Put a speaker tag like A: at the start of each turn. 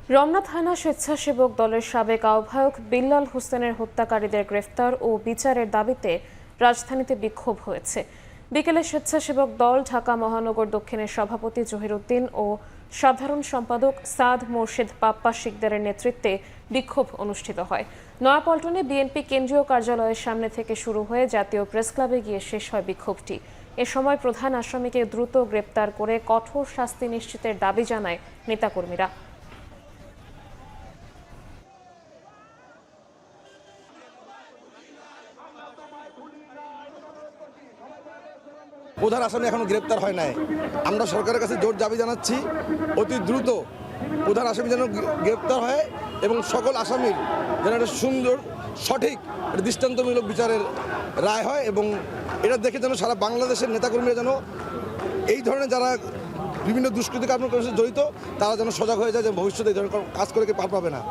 A: রমনা থানা স্বেচ্ছাসেবক দলের সাবেক আহ্বায়ক বিল্লাল হোসেনের হত্যাকারীদের গ্রেফতার ও বিচারের দাবিতে রাজধানীতে বিক্ষোভ হয়েছে। বিকেলে স্বেচ্ছাসেবক দল ঢাকা মহানগর দক্ষিণের সভাপতি জহিরুদ্দিন ও সাধারণ সম্পাদক সাদ মোর্শেদ পাপ্পা শিকদারের নেতৃত্বে বিক্ষোভ অনুষ্ঠিত হয়। নয়াপল্টনে বিএনপি কেন্দ্রীয় কার্যালয়ের সামনে থেকে শুরু হয়ে জাতীয় প্রেসক্লাবে গিয়ে শেষ হয় বিক্ষোভটি। এ সময় প্রধান আসামিকে দ্রুত গ্রেপ্তার করে কঠোর শাস্তি নিশ্চিতের দাবি জানায় নেতাকর্মীরা।
B: প্রধান আসামি এখনো গ্রেপ্তার হয় নাই। আমরা সরকারের কাছে জোর দাবি জানাচ্ছি, অতি দ্রুত প্রধান আসামি যেন গ্রেপ্তার হয় এবং সকল আসামির যেন একটা সুন্দর সঠিক দৃষ্টান্তমূলক বিচারের রায় হয় এবং এটা দেখে যেন সারা বাংলাদেশের নেতাকর্মীরা যেন এই ধরনের যারা বিভিন্ন দুষ্কৃতি কার্যক্রমের সাথে জড়িত তারা যেন সজাগ হয়ে যায় যে ভবিষ্যতে এই ধরনের কাজ করে পার পাবে না।